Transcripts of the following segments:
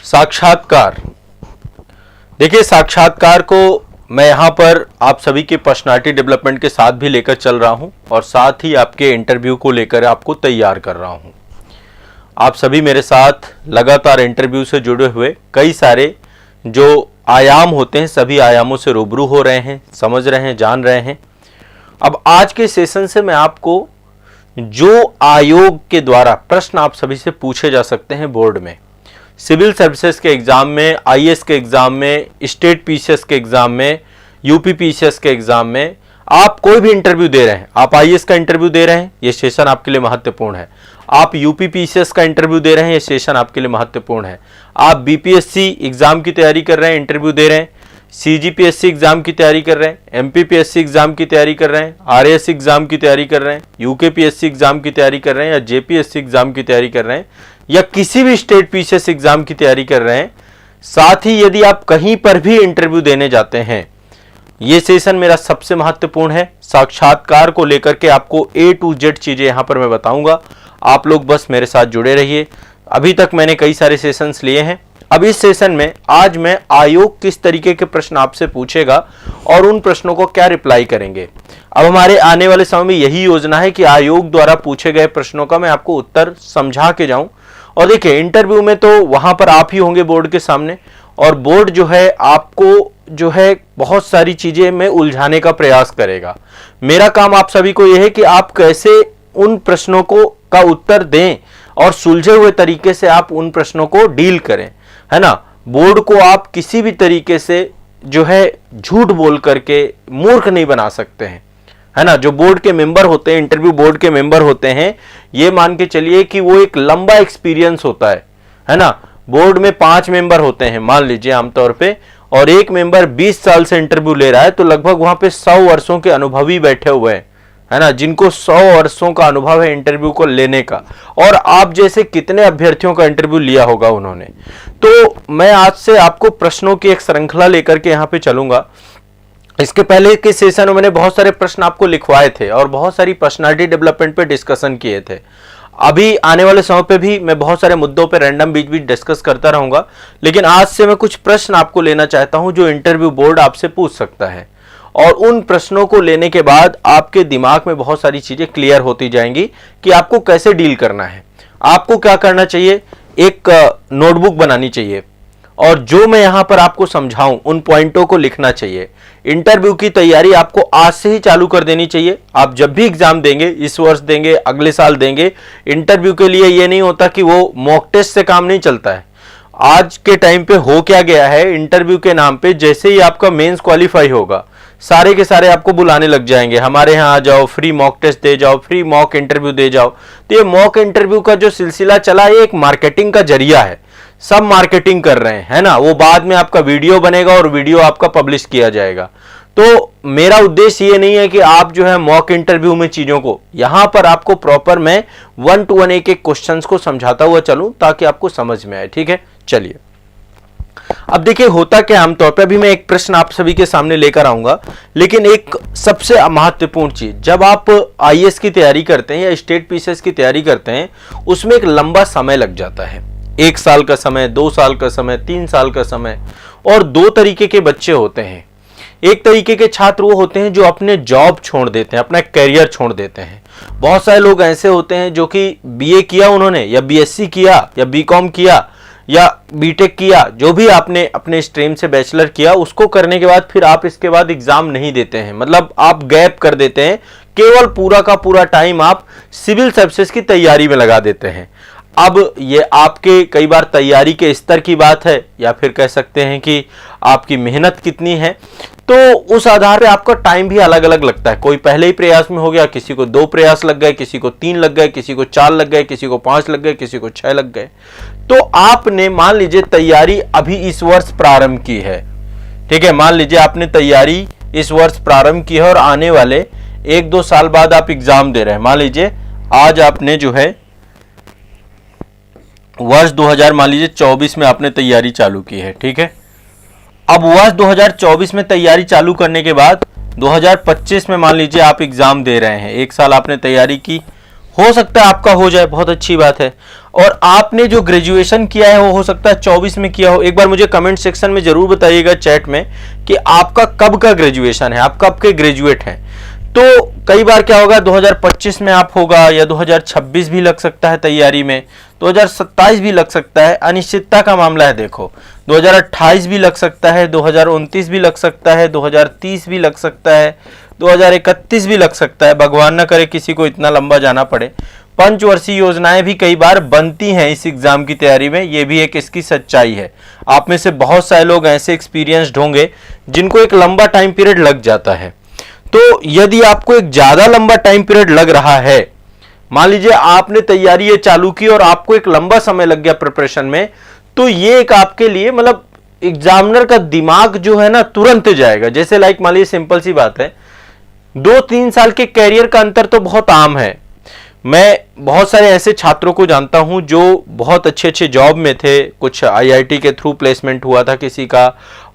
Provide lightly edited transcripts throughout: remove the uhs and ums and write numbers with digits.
साक्षात्कार। देखिए, साक्षात्कार को मैं यहाँ पर आप सभी के पर्सनालिटी डेवलपमेंट के साथ भी लेकर चल रहा हूँ और साथ ही आपके इंटरव्यू को लेकर आपको तैयार कर रहा हूँ। आप सभी मेरे साथ लगातार इंटरव्यू से जुड़े हुए कई सारे जो आयाम होते हैं सभी आयामों से रूबरू हो रहे हैं, समझ रहे हैं, जान रहे हैं। अब आज के सेशन से मैं आपको जो आयोग के द्वारा प्रश्न आप सभी से पूछे जा सकते हैं बोर्ड में, सिविल सर्विसेज के एग्जाम में, आईएएस के एग्जाम में, स्टेट पीसीएस के एग्जाम में, यूपी पीसीएस के एग्जाम में, आप कोई भी इंटरव्यू दे रहे हैं, आप आईएएस का इंटरव्यू दे रहे हैं, ये सेशन आपके लिए महत्वपूर्ण है। आप यूपी पीसीएस का इंटरव्यू दे रहे हैं, ये सेशन आपके लिए महत्वपूर्ण है। आप बीपीएससी एग्जाम की तैयारी कर रहे हैं, इंटरव्यू दे रहे हैं, सीजीपीएससी एग्जाम की तैयारी कर रहे हैं, एमपीपीएससी एग्जाम की तैयारी कर रहे हैं, आरएएस एग्जाम की तैयारी कर रहे हैं, यूकेपीएससी एग्जाम की तैयारी कर रहे हैं, या जेपीएससी एग्जाम की तैयारी कर रहे हैं, या किसी भी स्टेट पीसीएस एग्जाम की तैयारी कर रहे हैं। साथ ही यदि आप कहीं पर भी इंटरव्यू देने जाते हैं, ये सेशन मेरा सबसे महत्वपूर्ण है। साक्षात्कार को लेकर के आपको A to Z चीजें यहां पर मैं बताऊंगा। आप लोग बस मेरे साथ जुड़े रहिए। अभी तक मैंने कई सारे सेशंस लिए हैं। अब इस सेशन में आज मैं आयोग किस तरीके के प्रश्न आपसे पूछेगा और उन प्रश्नों को क्या रिप्लाई करेंगे। अब हमारे आने वाले समय में यही योजना है कि आयोग द्वारा पूछे गए प्रश्नों का मैं आपको उत्तर समझा के जाऊं। और देखिए, इंटरव्यू में तो वहां पर आप ही होंगे बोर्ड के सामने, और बोर्ड जो है आपको जो है बहुत सारी चीजें में उलझाने का प्रयास करेगा। मेरा काम आप सभी को यह है कि आप कैसे उन प्रश्नों को का उत्तर दें और सुलझे हुए तरीके से आप उन प्रश्नों को डील करें, है ना। बोर्ड को आप किसी भी तरीके से जो है झूठ बोल करके मूर्ख नहीं बना सकते हैं, है ना। जो बोर्ड के मेंबर होते हैं, इंटरव्यू बोर्ड के मेंबर होते हैं, ये मान के चलिए कि वो एक लंबा एक्सपीरियंस होता है ना। बोर्ड में 5 मेंबर होते हैं मान लीजिए आमतौर पे, और एक मेंबर 20 साल से इंटरव्यू ले रहा है, तो लगभग वहां पे 100 वर्षों के अनुभवी बैठे हुए हैं, है ना, जिनको 100 वर्षों का अनुभव है इंटरव्यू को लेने का। और आप जैसे कितने अभ्यर्थियों का इंटरव्यू लिया होगा उन्होंने। तो मैं आज से आपको प्रश्नों की एक श्रृंखला लेकर के यहाँ पे चलूंगा। इसके पहले के सेशन में मैंने बहुत सारे प्रश्न आपको लिखवाए थे और बहुत सारी पर्सनालिटी डेवलपमेंट पे डिस्कशन किए थे। अभी आने वाले समय पे भी मैं बहुत सारे मुद्दों पे रैंडम बीच बीच डिस्कस करता रहूंगा, लेकिन आज से मैं कुछ प्रश्न आपको लेना चाहता हूं जो इंटरव्यू बोर्ड आपसे पूछ सकता है। और उन प्रश्नों को लेने के बाद आपके दिमाग में बहुत सारी चीजें क्लियर होती जाएंगी कि आपको कैसे डील करना है। आपको क्या करना चाहिए, एक नोटबुक बनानी चाहिए और जो मैं यहां पर आपको समझाऊं उन पॉइंटों को लिखना चाहिए। इंटरव्यू की तैयारी आपको आज से ही चालू कर देनी चाहिए। आप जब भी एग्जाम देंगे, इस वर्ष देंगे, अगले साल देंगे, इंटरव्यू के लिए ये नहीं होता कि वो मॉक टेस्ट से काम नहीं चलता है। आज के टाइम पे हो क्या गया है, इंटरव्यू के नाम पे जैसे ही आपका मेंस क्वालिफाई होगा, सारे के सारे आपको बुलाने लग जाएंगे, हमारे यहाँ आ जाओ, फ्री मॉक टेस्ट दे जाओ, फ्री मॉक इंटरव्यू दे जाओ। तो ये मॉक इंटरव्यू का जो सिलसिला चला, ये एक मार्केटिंग का जरिया है। सब मार्केटिंग कर रहे हैं, है ना। वो बाद में आपका वीडियो बनेगा और वीडियो आपका पब्लिश किया जाएगा। तो मेरा उद्देश्य ये नहीं है कि आप जो है मॉक इंटरव्यू में चीजों को, यहां पर आपको प्रॉपर मैं 1 to 1 एक क्वेश्चंस को समझाता हुआ चलूं ताकि आपको समझ में आए। ठीक है, चलिए। अब देखिए होता क्या, आमतौर पर भी मैं एक प्रश्न आप सभी के सामने लेकर आऊंगा, लेकिन एक सबसे महत्वपूर्ण चीज, जब आप आईएएस की तैयारी करते हैं या स्टेट पीसीएस की तैयारी करते हैं, उसमें एक लंबा समय लग जाता है। 1 साल का समय, 2 साल का समय, 3 साल का समय। और 2 तरीके के बच्चे होते हैं। एक तरीके के छात्र वो होते हैं जो अपने जॉब छोड़ देते हैं, अपना करियर छोड़ देते हैं। बहुत सारे लोग ऐसे होते हैं जो कि बीए किया उन्होंने, या बीएससी किया, या बीकॉम किया, या बीटेक किया, जो भी आपने अपने स्ट्रीम से बैचलर किया, उसको करने के बाद फिर आप इसके बाद एग्जाम नहीं देते हैं, मतलब आप गैप कर देते हैं। केवल पूरा का पूरा टाइम आप सिविल सर्विसेज की तैयारी में लगा देते हैं। अब ये आपके कई बार तैयारी के स्तर की बात है, या फिर कह सकते हैं कि आपकी मेहनत कितनी है, तो उस आधार पे आपका टाइम भी अलग अलग लगता है। कोई पहले ही प्रयास में हो गया, किसी को 2 प्रयास लग गए, किसी को 3 लग गए, किसी को 4 लग गए, किसी को 5 लग गए, किसी को 6 लग गए। तो आपने मान लीजिए तैयारी अभी इस वर्ष प्रारंभ की है, ठीक है, मान लीजिए आपने तैयारी इस वर्ष प्रारंभ की है और आने वाले 1-2 साल बाद आप एग्जाम दे रहे हैं। मान लीजिए आज आपने जो है वर्ष 2024 में आपने तैयारी चालू की है, ठीक है। अब वर्ष 2024 में तैयारी चालू करने के बाद 2025 में मान लीजिए आप एग्जाम दे रहे हैं, 1 साल आपने तैयारी की, हो सकता है आपका हो जाए, बहुत अच्छी बात है। और आपने जो ग्रेजुएशन किया है वो हो सकता है 24 में किया हो। एक बार मुझे कमेंट सेक्शन में जरूर बताइएगा चैट में कि आपका कब का ग्रेजुएशन है, आप कब के ग्रेजुएट हैं। तो कई बार क्या होगा 2025 में आप होगा, या 2026 भी लग सकता है तैयारी में, 2027 भी लग सकता है, अनिश्चितता का मामला है। देखो 2028 भी लग सकता है, 2029 भी लग सकता है, 2030 भी लग सकता है, 2031 भी लग सकता है। भगवान ना करे किसी को इतना लंबा जाना पड़े। पंचवर्षीय योजनाएं भी कई बार बनती हैं इस एग्जाम की तैयारी में, ये भी एक इसकी सच्चाई है। आप में से बहुत सारे लोग ऐसे एक्सपीरियंस्ड होंगे जिनको एक लंबा टाइम पीरियड लग जाता है। तो यदि आपको एक ज्यादा लंबा टाइम पीरियड लग रहा है, मान लीजिए आपने तैयारी ये चालू की और आपको एक लंबा समय लग गया प्रिपरेशन में, तो ये एक आपके लिए मतलब एग्जामिनर का दिमाग जो है ना तुरंत जाएगा। जैसे लाइक मान लीजिए सिंपल सी बात है, 2-3 साल के कैरियर का अंतर तो बहुत आम है। मैं बहुत सारे ऐसे छात्रों को जानता हूं जो बहुत अच्छे अच्छे जॉब में थे, कुछ आईआईटी के थ्रू प्लेसमेंट हुआ था किसी का,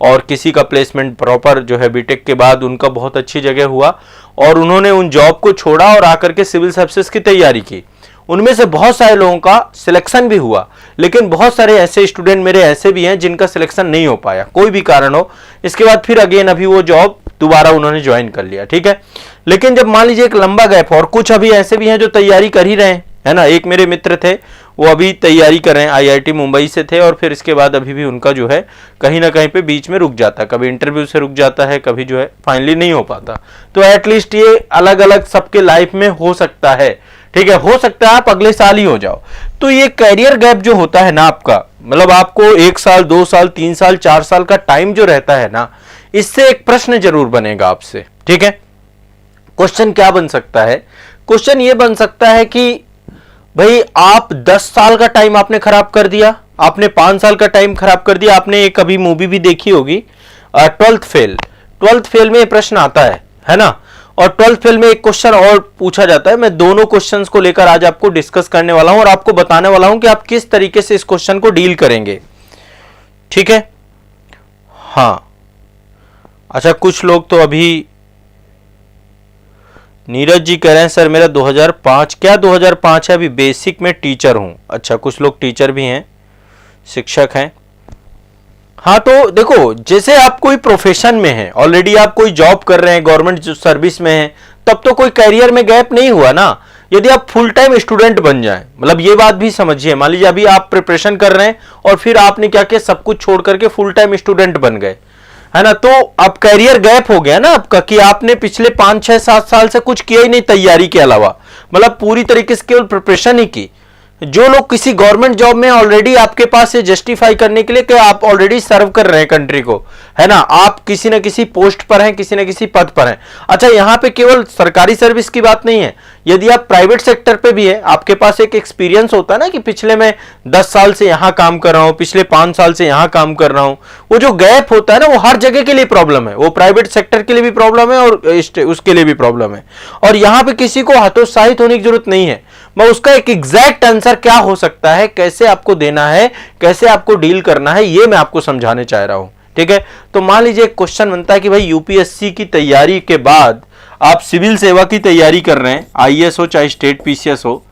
और किसी का प्लेसमेंट प्रॉपर जो है बीटेक के बाद उनका बहुत अच्छी जगह हुआ, और उन्होंने उन जॉब को छोड़ा और आकर के सिविल सर्विसेज की तैयारी की। उनमें से बहुत सारे लोगों का सिलेक्शन भी हुआ, लेकिन बहुत सारे ऐसे स्टूडेंट मेरे ऐसे भी हैं जिनका सिलेक्शन नहीं हो पाया, कोई भी कारण हो। इसके बाद फिर अगेन अभी वो जॉब दोबारा उन्होंने ज्वाइन कर लिया, ठीक है। लेकिन जब मान लीजिए एक लंबा गैप, और कुछ अभी ऐसे भी हैं जो तैयारी कर ही रहे हैं, है ना। एक मेरे मित्र थे, वो अभी तैयारी कर रहे हैं, आईआईटी मुंबई से थे, और फिर इसके बाद अभी भी उनका जो है कहीं ना कहीं पे बीच में रुक जाता है, कभी इंटरव्यू से रुक जाता है, कभी जो है फाइनली नहीं हो पाता। तो एटलीस्ट ये अलग अलग सबके लाइफ में हो सकता है, ठीक है। हो सकता है आप अगले साल ही हो जाओ। तो ये कैरियर गैप जो होता है ना आपका, मतलब आपको 1 साल 2 साल 3 साल 4 साल का टाइम जो रहता है ना, इससे एक प्रश्न जरूर बनेगा आपसे, ठीक है। क्वेश्चन क्या बन सकता है? क्वेश्चन ये बन सकता है कि भाई आप 10 साल का टाइम आपने खराब कर दिया, आपने 5 साल का टाइम खराब कर दिया। आपने एक अभी मूवी भी देखी होगी 12th फेल में ये प्रश्न आता है ना। और 12th फेल में एक क्वेश्चन और पूछा जाता है। मैं दोनों क्वेश्चंस को लेकर आज आपको डिस्कस करने वाला हूं और आपको बताने वाला हूं कि आप किस तरीके से इस क्वेश्चन को डील करेंगे, ठीक है। हाँ अच्छा, कुछ लोग तो अभी नीरज जी कह रहे हैं सर मेरा 2005, क्या 2005 है? अभी बेसिक में टीचर हूं। अच्छा, कुछ लोग टीचर भी हैं, शिक्षक हैं। हाँ तो देखो, जैसे आप कोई प्रोफेशन में हैं, ऑलरेडी आप कोई जॉब कर रहे हैं, गवर्नमेंट सर्विस में हैं, तब तो कोई करियर में गैप नहीं हुआ ना। यदि आप फुल टाइम स्टूडेंट बन जाएं, मतलब ये बात भी समझिए, मान लीजिए अभी आप प्रिपरेशन कर रहे हैं और फिर आपने क्या किया, सब कुछ छोड़ करके फुल टाइम स्टूडेंट बन गए, है ना। तो अब कैरियर गैप हो गया ना आपका, कि आपने पिछले 5, 6, 7 साल से कुछ किया ही नहीं तैयारी के अलावा, मतलब पूरी तरीके से केवल प्रिपरेशन ही की। जो लोग किसी गवर्नमेंट जॉब में ऑलरेडी आपके पास ये जस्टिफाई करने के लिए कि आप ऑलरेडी सर्व कर रहे हैं कंट्री को, है ना, आप किसी न किसी पोस्ट पर हैं, किसी न किसी पद पर हैं। अच्छा, यहां पे केवल सरकारी सर्विस की बात नहीं है, यदि आप प्राइवेट सेक्टर पे भी है, आपके पास एक एक्सपीरियंस होता है ना कि पिछले मैं 10 साल से यहां काम कर रहा हूं, पिछले 5 साल से यहां काम कर रहा हूं। वो जो गैप होता है ना, वो हर जगह के लिए प्रॉब्लम है, वो प्राइवेट सेक्टर के लिए भी प्रॉब्लम है और उसके लिए भी प्रॉब्लम है। और यहां पे किसी को हतोत्साहित होने की जरूरत नहीं है। मैं उसका एक एग्जैक्ट आंसर क्या हो सकता है, कैसे आपको देना है, कैसे आपको डील करना है, ये मैं आपको समझाने चाह रहा हूं, ठीक है। तो मान लीजिए एक क्वेश्चन बनता है कि भाई यूपीएससी की तैयारी के बाद आप सिविल सेवा की तैयारी कर रहे हैं, आईएएस हो चाहे स्टेट पीसीएस हो।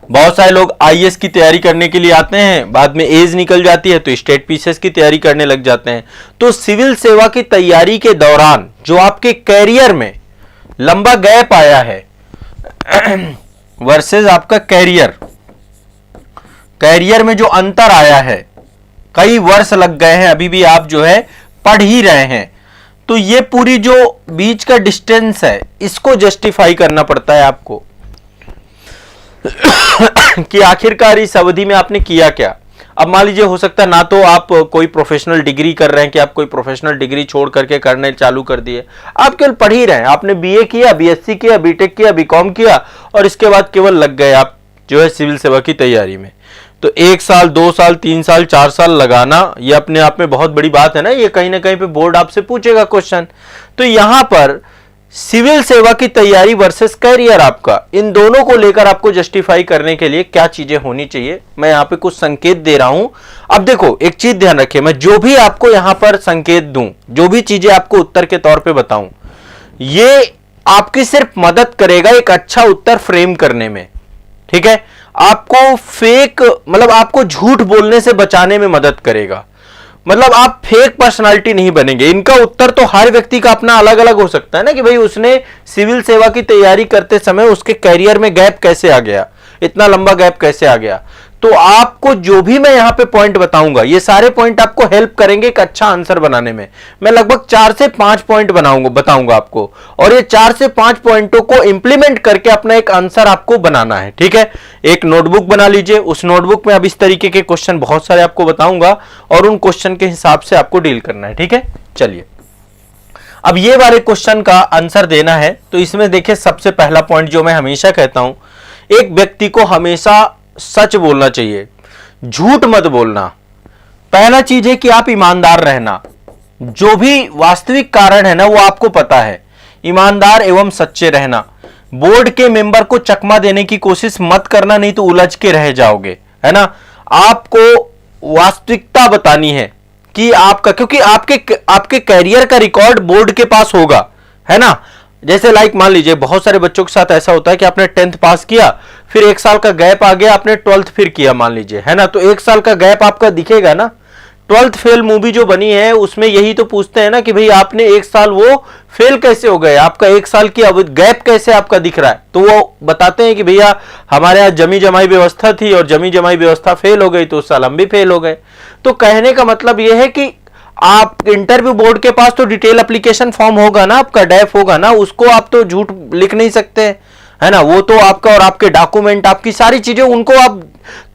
बहुत सारे लोग आईएएस की तैयारी करने के लिए आते हैं, बाद में एज निकल जाती है तो स्टेट पीसीएस की तैयारी करने लग जाते हैं। तो सिविल सेवा की तैयारी के दौरान जो आपके कैरियर में लंबा गैप आया है वर्सेस आपका कैरियर में जो अंतर आया है, कई वर्ष लग गए हैं, अभी भी आप जो है पढ़ ही रहे हैं, तो ये पूरी जो बीच का डिस्टेंस है इसको जस्टिफाई करना पड़ता है आपको कि आखिरकार इस अवधि में आपने किया क्या। अब मान लीजिए हो सकता है ना तो आप कोई प्रोफेशनल डिग्री कर रहे हैं, कि आप कोई प्रोफेशनल डिग्री छोड़ करके करने चालू कर दिए, आप केवल पढ़ ही रहे हैं, आपने बीए किया, बीएससी किया, बीटेक किया, बीकॉम किया और इसके बाद केवल लग गए आप जो है सिविल सेवा की तैयारी में। तो 1 साल 2 साल 3 साल 4 साल लगाना, ये अपने आप में बहुत बड़ी बात है ना। ये कहीं ना कहीं पे बोर्ड आपसे पूछेगा क्वेश्चन। तो यहां पर सिविल सेवा की तैयारी वर्सेस कैरियर, आपका इन दोनों को लेकर आपको जस्टिफाई करने के लिए क्या चीजें होनी चाहिए, मैं यहां पे कुछ संकेत दे रहा हूं। अब देखो एक चीज ध्यान रखिए, मैं जो भी आपको यहां पर संकेत दूं, जो भी चीजें आपको उत्तर के तौर पे बताऊं, ये आपकी सिर्फ मदद करेगा एक अच्छा उत्तर फ्रेम करने में, ठीक है, आपको फेक मतलब आपको झूठ बोलने से बचाने में मदद करेगा, मतलब आप फेक पर्सनालिटी नहीं बनेंगे। इनका उत्तर तो हर व्यक्ति का अपना अलग अलग हो सकता है ना, कि भाई उसने सिविल सेवा की तैयारी करते समय उसके कैरियर में गैप कैसे आ गया, इतना लंबा गैप कैसे आ गया। तो आपको जो भी मैं यहां पे पॉइंट बताऊंगा, ये सारे पॉइंट आपको हेल्प करेंगे एक अच्छा आंसर बनाने में। मैं लगभग 4 से 5 पॉइंट बताऊंगा आपको, और ये 4 से 5 पॉइंटों को इंप्लीमेंट करके अपना एक आंसर आपको बनाना है, ठीक है। एक नोटबुक बना लीजिए, उस नोटबुक में अब इस तरीके के क्वेश्चन बहुत सारे आपको बताऊंगा और उन क्वेश्चन के हिसाब से आपको डील करना है, ठीक है। चलिए अब ये वाले क्वेश्चन का आंसर देना है। तो इसमें देखिए सबसे पहला पॉइंट जो मैं हमेशा कहता हूं, एक व्यक्ति को हमेशा सच बोलना चाहिए, झूठ मत बोलना। पहला चीज है कि आप ईमानदार रहना, जो भी वास्तविक कारण है ना वो आपको पता है, ईमानदार एवं सच्चे रहना। बोर्ड के मेंबर को चकमा देने की कोशिश मत करना, नहीं तो उलझ के रह जाओगे, है ना। आपको वास्तविकता बतानी है कि आपका, क्योंकि आपके कैरियर का रिकॉर्ड बोर्ड के पास होगा, है ना। जैसे लाइक मान लीजिए बहुत सारे बच्चों के साथ ऐसा होता है कि आपने 10th पास किया, फिर 1 साल का गैप आ गया, आपने 12th फिर किया मान लीजिए, है ना। तो 1 साल का गैप आपका दिखेगा ना। 12th फेल मूवी जो बनी है उसमें यही तो पूछते हैं ना कि भाई आपने 1 साल वो फेल कैसे हो गए, आपका 1 साल की गैप कैसे आपका दिख रहा है। तो वो बताते हैं कि भैया हमारे यहाँ जमी जमाई व्यवस्था थी और जमी जमाई व्यवस्था फेल हो गई, तो उस साल हम भी फेल हो गए। तो कहने का मतलब यह है कि आप इंटरव्यू बोर्ड के पास तो डिटेल एप्लीकेशन फॉर्म होगा ना, आपका डैफ होगा ना, उसको आप तो झूठ लिख नहीं सकते, है ना। वो तो आपका और आपके डॉक्यूमेंट, आपकी सारी चीजें, उनको आप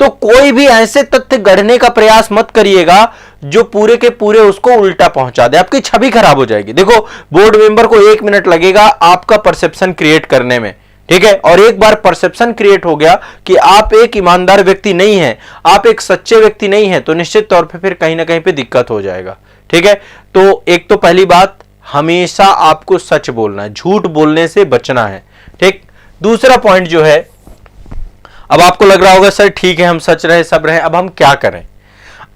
तो कोई भी ऐसे तथ्य गढ़ने का प्रयास मत करिएगा जो पूरे के पूरे उसको उल्टा पहुंचा दे, आपकी छवि खराब हो जाएगी। देखो बोर्ड मेंबर को 1 मिनट लगेगा आपका परसेप्शन क्रिएट करने में, ठीक है। और एक बार परसेप्शन क्रिएट हो गया कि आप एक ईमानदार व्यक्ति नहीं है, आप एक सच्चे व्यक्ति नहीं है, तो निश्चित तौर पे फिर कहीं ना कहीं पे दिक्कत हो जाएगा, ठीक है। तो एक तो पहली बात, हमेशा आपको सच बोलना है, झूठ बोलने से बचना है, ठीक। दूसरा पॉइंट जो है, अब आपको लग रहा होगा सर ठीक है हम सच रहे सब रहे, अब हम क्या करें।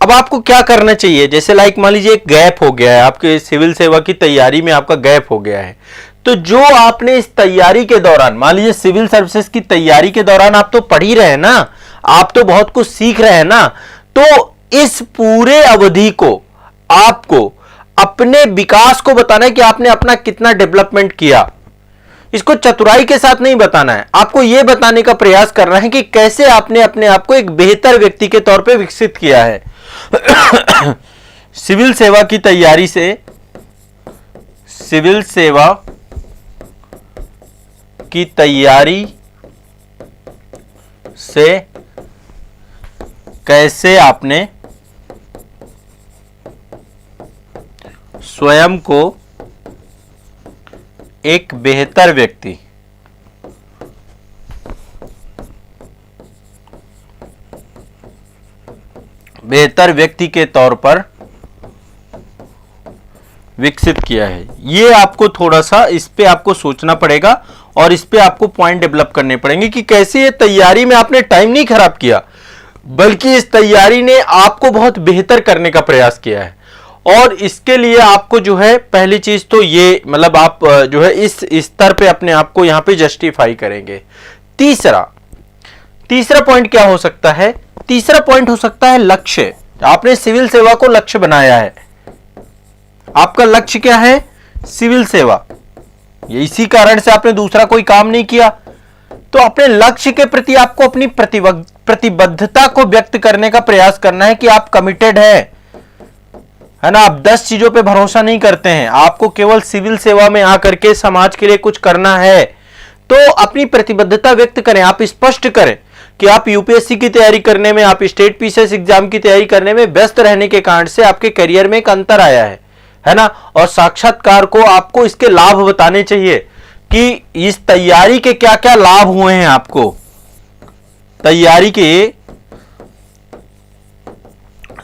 अब आपको क्या करना चाहिए, जैसे लाइक मान लीजिए एक गैप हो गया है, आपके सिविल सेवा की तैयारी में आपका गैप हो गया है, तो जो आपने इस तैयारी के दौरान, मान लीजिए सिविल सर्विसेज की तैयारी के दौरान आप तो पढ़ ही रहे हैं ना, आप तो बहुत कुछ सीख रहे हैं ना, तो इस पूरे अवधि को आपको अपने विकास को बताना है कि आपने अपना कितना डेवलपमेंट किया। इसको चतुराई के साथ नहीं बताना है, आपको यह बताने का प्रयास करना है कि कैसे आपने अपने आप को एक बेहतर व्यक्ति के तौर पे विकसित किया है। सिविल सेवा की तैयारी से, सिविल सेवा की तैयारी से कैसे आपने स्वयं को एक बेहतर व्यक्ति, बेहतर व्यक्ति के तौर पर विकसित किया है। ये आपको थोड़ा सा इस पे आपको सोचना पड़ेगा और इस पे आपको पॉइंट डेवलप करने पड़ेंगे कि कैसे ये तैयारी में आपने टाइम नहीं खराब किया, बल्कि इस तैयारी ने आपको बहुत बेहतर करने का प्रयास किया है। और इसके लिए आपको जो है पहली चीज तो ये, मतलब आप जो है इस स्तर पे अपने आप को यहां पे जस्टिफाई करेंगे। तीसरा पॉइंट क्या हो सकता है, तीसरा पॉइंट हो सकता है लक्ष्य। आपने सिविल सेवा को लक्ष्य बनाया है, आपका लक्ष्य क्या है, सिविल सेवा, ये इसी कारण से आपने दूसरा कोई काम नहीं किया। तो अपने लक्ष्य के प्रति आपको अपनी प्रतिबद्धता को व्यक्त करने का प्रयास करना है कि आप कमिटेड है ना। आप 10 चीजों पे भरोसा नहीं करते हैं, आपको केवल सिविल सेवा में आकर के समाज के लिए कुछ करना है। तो अपनी प्रतिबद्धता व्यक्त करें, आप स्पष्ट करें कि आप यूपीएससी की तैयारी करने में, आप स्टेट पीसीएस एग्जाम की तैयारी करने में व्यस्त रहने के कारण से आपके करियर में एक अंतर आया है ना। और साक्षात्कार को आपको इसके लाभ बताने चाहिए कि इस तैयारी के क्या क्या लाभ हुए हैं, आपको तैयारी के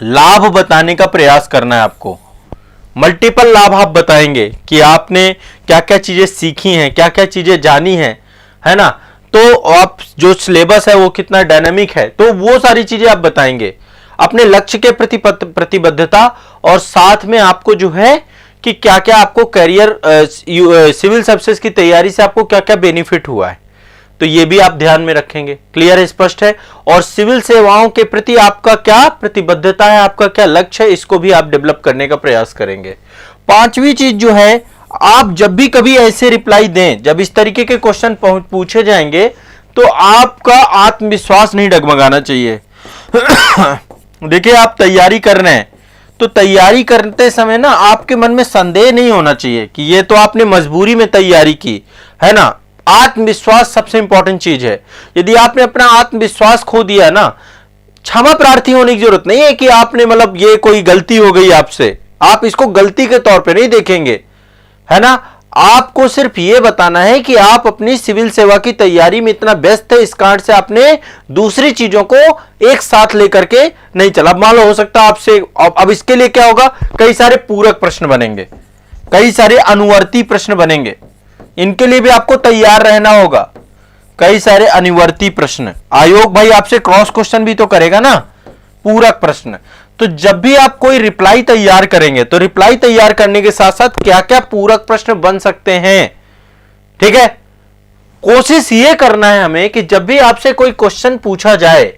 लाभ बताने का प्रयास करना है। आपको मल्टीपल लाभ आप बताएंगे कि आपने क्या क्या चीजें सीखी हैं, क्या क्या चीजें जानी हैं, है ना। तो आप जो सिलेबस है वो कितना डायनामिक है, तो वो सारी चीजें आप बताएंगे। अपने लक्ष्य के प्रति प्रतिबद्धता और साथ में आपको जो है कि क्या क्या आपको करियर सिविल सर्विसेज की तैयारी से आपको क्या क्या बेनिफिट हुआ है, तो ये भी आप ध्यान में रखेंगे। क्लियर है, स्पष्ट है। और सिविल सेवाओं के प्रति आपका क्या प्रतिबद्धता है, आपका क्या लक्ष्य है, इसको भी आप डेवलप करने का प्रयास करेंगे। पांचवी चीज जो है, आप जब भी कभी ऐसे रिप्लाई दें, जब इस तरीके के क्वेश्चन पूछे जाएंगे, तो आपका आत्मविश्वास नहीं डगमगाना चाहिए। देखिए, आप तैयारी कर रहे हैं तो तैयारी करते समय ना आपके मन में संदेह नहीं होना चाहिए कि ये तो आपने मजबूरी में तैयारी की है ना। आत्मविश्वास सबसे इंपॉर्टेंट चीज है। यदि आपने अपना आत्मविश्वास खो दिया ना, क्षमा प्रार्थी होने की जरूरत नहीं है कि आपने मतलब ये कोई गलती हो गई आपसे, आप इसको गलती के तौर पे नहीं देखेंगे, है ना। आपको सिर्फ ये बताना है कि आप अपनी सिविल सेवा की तैयारी में इतना व्यस्त थे, इस कारण से आपने दूसरी चीजों को एक साथ लेकर के नहीं चला। अब मान लो हो सकता है आपसे, अब इसके लिए क्या होगा, कई सारे पूरक प्रश्न बनेंगे, कई सारे अनुवर्ती प्रश्न बनेंगे, इनके लिए भी आपको तैयार रहना होगा। कई सारे अनुवर्ती प्रश्न, आयोग भाई आपसे क्रॉस क्वेश्चन भी तो करेगा ना, पूरक प्रश्न। तो जब भी आप कोई रिप्लाई तैयार करेंगे तो रिप्लाई तैयार करने के साथ साथ क्या क्या पूरक प्रश्न बन सकते हैं, ठीक है। कोशिश यह करना है हमें कि जब भी आपसे कोई क्वेश्चन पूछा जाए,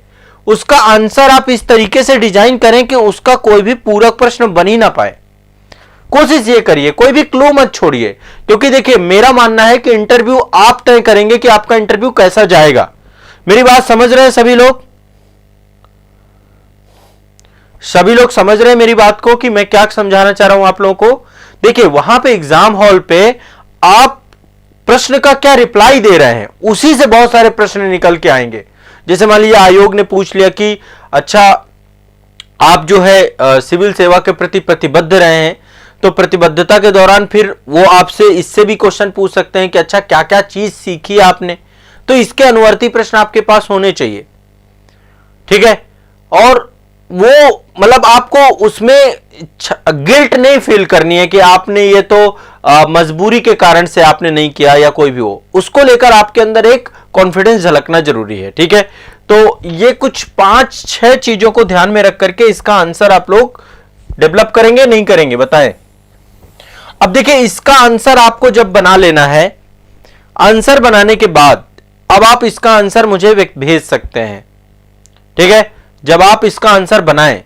उसका आंसर आप इस तरीके से डिजाइन करें कि उसका कोई भी पूरक प्रश्न बन ही ना पाए। कोशिश ये करिए, कोई भी क्लू मत छोड़िए, क्योंकि देखिए मेरा मानना है कि इंटरव्यू आप तय करेंगे कि आपका इंटरव्यू कैसा जाएगा। मेरी बात समझ रहे हैं सभी लोग? सभी लोग समझ रहे हैं मेरी बात को कि मैं क्या समझाना चाह रहा हूं आप लोगों को? देखिए, वहां पे एग्जाम हॉल पे आप प्रश्न का क्या रिप्लाई दे रहे हैं, उसी से बहुत सारे प्रश्न निकल के आएंगे। जैसे मान लीजिए आयोग ने पूछ लिया कि अच्छा आप जो है सिविल सेवा के प्रति प्रतिबद्ध रहे हैं, तो प्रतिबद्धता के दौरान फिर वो आपसे इससे भी क्वेश्चन पूछ सकते हैं कि अच्छा क्या क्या चीज सीखी आपने, तो इसके अनुवर्ती प्रश्न आपके पास होने चाहिए, ठीक है। और वो मतलब आपको उसमें गिल्ट नहीं फील करनी है कि आपने ये तो मजबूरी के कारण से आपने नहीं किया या कोई भी हो, उसको लेकर आपके अंदर एक कॉन्फिडेंस झलकना जरूरी है, ठीक है। तो ये कुछ 5-6 चीजों को ध्यान में रख करके इसका आंसर आप लोग डेवलप करेंगे नहीं करेंगे, बताएं। अब देखिए, इसका आंसर आपको जब बना लेना है, आंसर बनाने के बाद अब आप इसका आंसर मुझे भेज सकते हैं, ठीक है। जब आप इसका आंसर बनाएं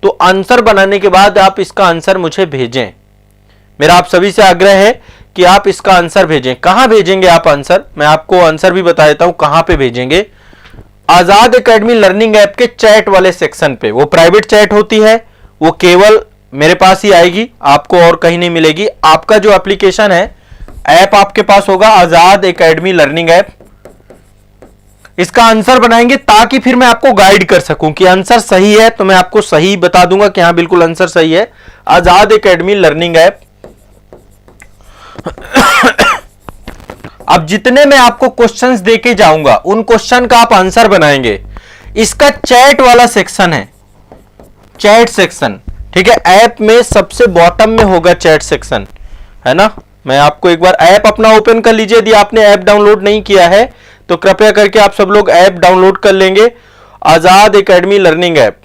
तो आंसर बनाने के बाद आप इसका आंसर मुझे भेजें। मेरा आप सभी से आग्रह है कि आप इसका आंसर भेजें। कहां भेजेंगे आप आंसर, मैं आपको आंसर भी बता देता हूं कहां पे भेजेंगे। आजाद एकेडमी लर्निंग ऐप के चैट वाले सेक्शन पे, वो प्राइवेट चैट होती है, वो केवल मेरे पास ही आएगी, आपको और कहीं नहीं मिलेगी। आपका जो एप्लीकेशन है, ऐप आपके पास होगा आजाद एकेडमी लर्निंग ऐप, इसका आंसर बनाएंगे ताकि फिर मैं आपको गाइड कर सकूं कि आंसर सही है तो मैं आपको सही बता दूंगा कि हां बिल्कुल आंसर सही है। आजाद एकेडमी लर्निंग ऐप। अब जितने मैं आपको क्वेश्चंस देके जाऊंगा उन क्वेश्चन का आप आंसर बनाएंगे। इसका चैट वाला सेक्शन है, चैट सेक्शन, ठीक है। ऐप में सबसे बॉटम में होगा चैट सेक्शन, है ना। मैं आपको एक बार ऐप अपना ओपन कर लीजिए, यदि आपने ऐप डाउनलोड नहीं किया है तो कृपया करके आप सब लोग ऐप डाउनलोड कर लेंगे, आजाद एकेडमी लर्निंग ऐप।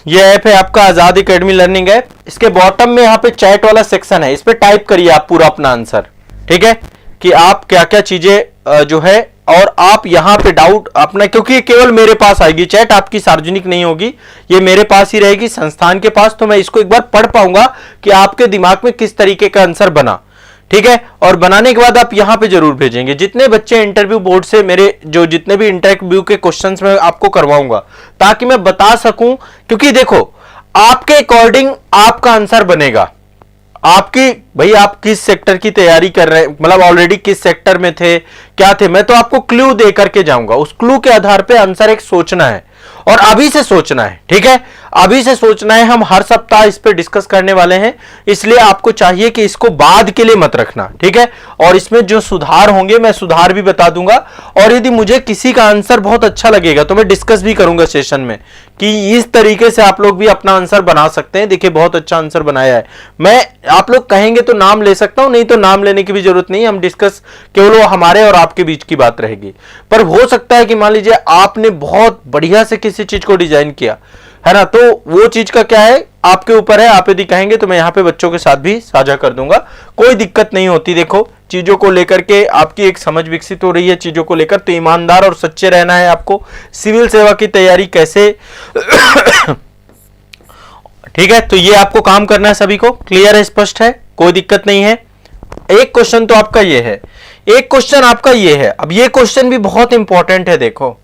ये ऐप है आपका आजाद एकेडमी लर्निंग ऐप। इसके बॉटम में यहां पे चैट वाला सेक्शन है, इस पे टाइप करिए आप पूरा अपना आंसर, ठीक है, कि आप क्या क्या चीजें जो है, और आप यहां पे डाउट अपना, क्योंकि ये केवल मेरे पास आएगी चैट, आपकी सार्वजनिक नहीं होगी, ये मेरे पास ही रहेगी संस्थान के पास, तो मैं इसको एक बार पढ़ पाऊंगा कि आपके दिमाग में किस तरीके का आंसर बना, ठीक है। और बनाने के बाद आप यहां पे जरूर भेजेंगे। जितने बच्चे इंटरव्यू बोर्ड से मेरे जो जितने भी इंटरव्यू के क्वेश्चंस मैं आपको करवाऊंगा, ताकि मैं बता सकूं, क्योंकि देखो आपके अकॉर्डिंग आपका आंसर बनेगा। आपकी भाई आप किस सेक्टर की तैयारी कर रहे हैं, मतलब ऑलरेडी किस सेक्टर में थे, क्या थे, मैं तो आपको क्लू दे करके जाऊंगा, उस क्लू के आधार पे आंसर एक सोचना है, और अभी से सोचना है, ठीक है, अभी से सोचना है। हम हर सप्ताह इस पे डिस्कस करने वाले हैं, इसलिए आपको चाहिए कि इसको बाद के लिए मत रखना, ठीक है। और इसमें जो सुधार होंगे मैं सुधार भी बता दूंगा, और यदि मुझे किसी का आंसर बहुत अच्छा लगेगा तो मैं डिस्कस भी करूंगा सेशन में कि इस तरीके से आप लोग भी अपना आंसर बना सकते हैं। देखिए बहुत अच्छा आंसर बनाया है, मैं आप लोग कहेंगे तो नाम ले सकता हूं, नहीं तो नाम लेने की भी जरूरत नहीं, हम डिस्कस केवल वो हमारे और आपके बीच की बात रहेगी। पर हो सकता है कि मान लीजिए आपने बहुत बढ़िया से किसी चीज को डिजाइन किया, है ना। तो वो चीज का क्या है, आपके ऊपर है, आप यदि कहेंगे तो मैं यहाँ पे बच्चों के साथ भी साझा कर दूंगा, कोई दिक्कत नहीं होती। देखो चीजों को लेकर के आपकी एक समझ विकसित हो रही है चीजों को लेकर, तो ईमानदार और सच्चे रहना है आपको। सिविल सेवा की तैयारी कैसे ठीक है, तो ये आपको काम करना है, सभी को क्लियर है, स्पष्ट है, कोई दिक्कत नहीं है। एक क्वेश्चन तो आपका ये है, एक क्वेश्चन आपका ये है। अब ये क्वेश्चन भी बहुत इंपॉर्टेंट है। देखो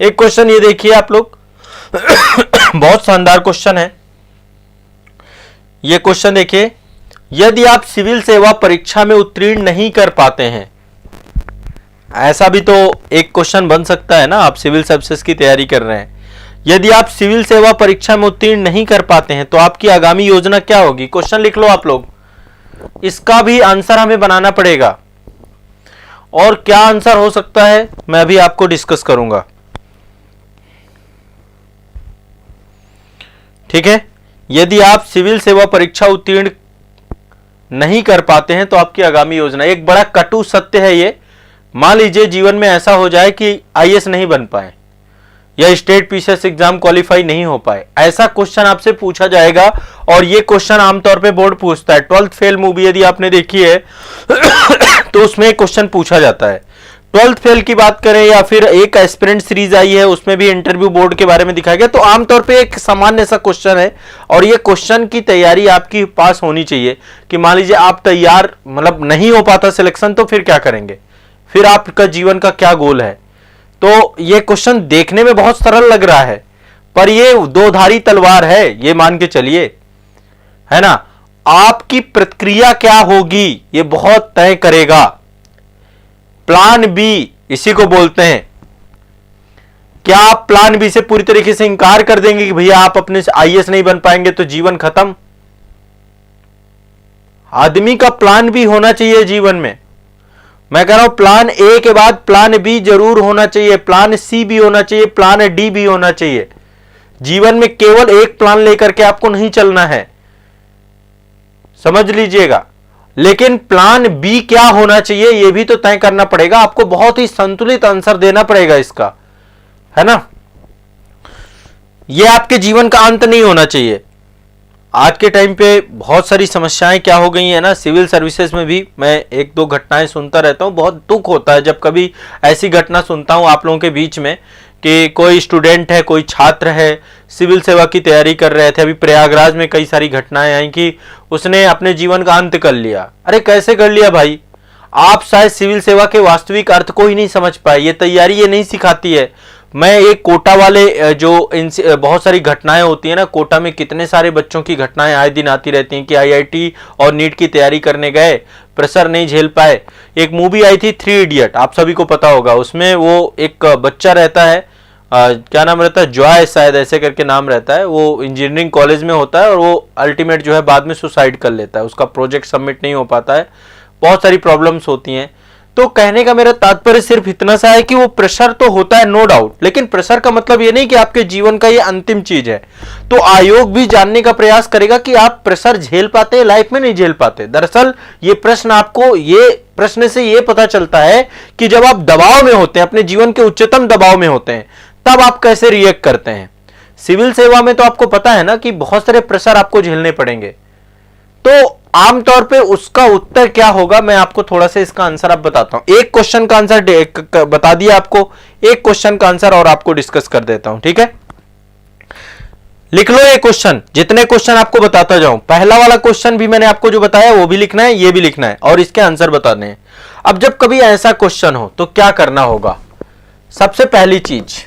एक क्वेश्चन ये देखिए आप लोग बहुत शानदार क्वेश्चन है ये क्वेश्चन। देखिए, यदि आप सिविल सेवा परीक्षा में उत्तीर्ण नहीं कर पाते हैं, ऐसा भी तो एक क्वेश्चन बन सकता है ना, आप सिविल सर्विसेज की तैयारी कर रहे हैं, यदि आप सिविल सेवा परीक्षा में उत्तीर्ण नहीं कर पाते हैं तो आपकी आगामी योजना क्या होगी। क्वेश्चन लिख लो आप लोग, इसका भी आंसर हमें बनाना पड़ेगा, और क्या आंसर हो सकता है मैं अभी आपको डिस्कस करूंगा। ठीक है, यदि आप सिविल सेवा परीक्षा उत्तीर्ण नहीं कर पाते हैं तो आपकी आगामी योजना, एक बड़ा कटु सत्य है ये। मान लीजिए जीवन में ऐसा हो जाए कि आईएएस नहीं बन पाए या स्टेट पीसीएस एग्जाम क्वालिफाई नहीं हो पाए, ऐसा क्वेश्चन आपसे पूछा जाएगा। और ये क्वेश्चन आमतौर पे बोर्ड पूछता है। 12th फेल मूवी यदि आपने देखी है तो उसमें क्वेश्चन पूछा जाता है। 12th फेल की बात करें या फिर एक एस्पिरेंट सीरीज आई है, उसमें भी इंटरव्यू बोर्ड के बारे में दिखाया गया। तो आमतौर पे एक सामान्य सा क्वेश्चन है, और ये क्वेश्चन की तैयारी आपकी पास होनी चाहिए कि मान लीजिए आप तैयार, मतलब नहीं हो पाता सिलेक्शन, तो फिर क्या करेंगे, फिर आपका जीवन का क्या गोल है। तो ये क्वेश्चन देखने में बहुत सरल लग रहा है, पर ये दो-धारी तलवार है, ये मान के चलिए, है ना। आपकी प्रतिक्रिया क्या होगी ये बहुत तय करेगा। प्लान बी इसी को बोलते हैं। क्या आप प्लान बी से पूरी तरीके से इंकार कर देंगे कि भैया आप अपने आईएएस नहीं बन पाएंगे तो जीवन खत्म। आदमी का प्लान बी होना चाहिए जीवन में। मैं कह रहा हूं प्लान ए के बाद प्लान बी जरूर होना चाहिए, प्लान सी भी होना चाहिए, प्लान डी भी होना चाहिए। जीवन में केवल एक प्लान लेकर के आपको नहीं चलना है, समझ लीजिएगा। लेकिन प्लान बी क्या होना चाहिए यह भी तो तय करना पड़ेगा आपको। बहुत ही संतुलित आंसर देना पड़ेगा इसका, है ना। यह आपके जीवन का अंत नहीं होना चाहिए। आज के टाइम पे बहुत सारी समस्याएं क्या हो गई है ना, सिविल सर्विसेज में भी मैं एक दो घटनाएं सुनता रहता हूं। बहुत दुख होता है जब कभी ऐसी घटना सुनता हूं आप लोगों के बीच में कि कोई स्टूडेंट है, कोई छात्र है, सिविल सेवा की तैयारी कर रहे थे। अभी प्रयागराज में कई सारी घटनाएं आई कि उसने अपने जीवन का अंत कर लिया। अरे कैसे कर लिया भाई, आप शायद सिविल सेवा के वास्तविक अर्थ को ही नहीं समझ पाए। ये तैयारी ये नहीं सिखाती है। मैं एक कोटा वाले जो बहुत सारी घटनाएं होती है ना, कोटा में कितने सारे बच्चों की घटनाएं आए दिन आती रहती हैं कि आईआईटी और नीट की तैयारी करने गए, प्रेशर नहीं झेल पाए। एक मूवी आई थी 3 इडियट, आप सभी को पता होगा। उसमें वो एक बच्चा रहता है, क्या नाम रहता है, जॉय शायद ऐसे करके नाम रहता है। वो इंजीनियरिंग कॉलेज में होता है और वो अल्टीमेट जो है बाद में सुसाइड कर लेता है, उसका प्रोजेक्ट सबमिट नहीं हो पाता है, बहुत सारी प्रॉब्लम्स होती हैं। तो कहने का मेरा तात्पर्य सिर्फ इतना सा है कि वो प्रेशर तो होता है नो डाउट, लेकिन प्रेशर का मतलब ये नहीं कि आपके जीवन का ये अंतिम चीज है। तो आयोग भी जानने का प्रयास करेगा कि आप प्रेशर झेल पाते हैं, लाइफ में नहीं झेल पाते। दरअसल ये प्रश्न आपको, ये प्रश्न से ये पता चलता है कि जब आप दबाव में होते हैं, अपने जीवन के उच्चतम दबाव में होते हैं, तब आप कैसे रिएक्ट करते हैं। सिविल सेवा में तो आपको पता है ना कि बहुत सारे प्रेशर आपको झेलने पड़ेंगे। तो आमतौर पे उसका उत्तर क्या होगा, मैं आपको थोड़ा सा इसका आंसर आप बताता हूं। एक क्वेश्चन का आंसर बता दिया आपको, एक क्वेश्चन का आंसर और आपको डिस्कस कर देता हूं, ठीक है। लिख लो ये क्वेश्चन, जितने क्वेश्चन आपको बताता जाऊं। पहला वाला क्वेश्चन भी मैंने आपको जो बताया वो भी लिखना है, ये भी लिखना है, और इसके आंसर बताने हैं। अब जब कभी ऐसा क्वेश्चन हो तो क्या करना होगा। सबसे पहली चीज,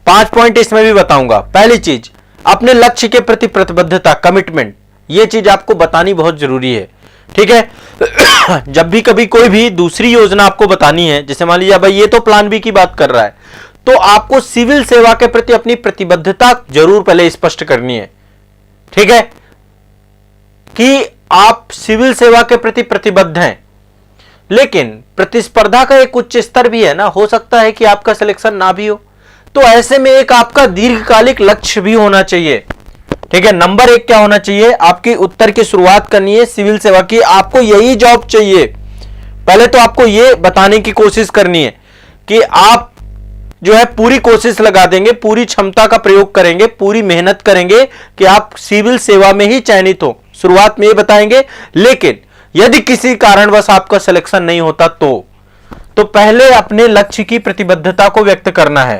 5 पॉइंट इसमें भी बताऊंगा। पहली चीज, अपने लक्ष्य के प्रति प्रतिबद्धता, कमिटमेंट, ये चीज आपको बतानी बहुत जरूरी है, ठीक है। जब भी कभी कोई भी दूसरी योजना आपको बतानी है, जैसे मान लीजिए भाई ये तो प्लान बी की बात कर रहा है, तो आपको सिविल सेवा के प्रति अपनी प्रतिबद्धता जरूर पहले स्पष्ट करनी है, ठीक है, कि आप सिविल सेवा के प्रति प्रतिबद्ध हैं। लेकिन प्रतिस्पर्धा का एक उच्च स्तर भी है ना, हो सकता है कि आपका सिलेक्शन ना भी हो। तो ऐसे में एक आपका दीर्घकालिक लक्ष्य भी होना चाहिए, ठीक है। नंबर 1 क्या होना चाहिए, आपकी उत्तर की शुरुआत करनी है सिविल सेवा की, आपको यही जॉब चाहिए। पहले तो आपको यह बताने की कोशिश करनी है कि आप जो है पूरी कोशिश लगा देंगे, पूरी क्षमता का प्रयोग करेंगे, पूरी मेहनत करेंगे कि आप सिविल सेवा में ही चयनित हो, शुरुआत में ये बताएंगे। लेकिन यदि किसी कारणवश आपका सिलेक्शन नहीं होता तो पहले अपने लक्ष्य की प्रतिबद्धता को व्यक्त करना है,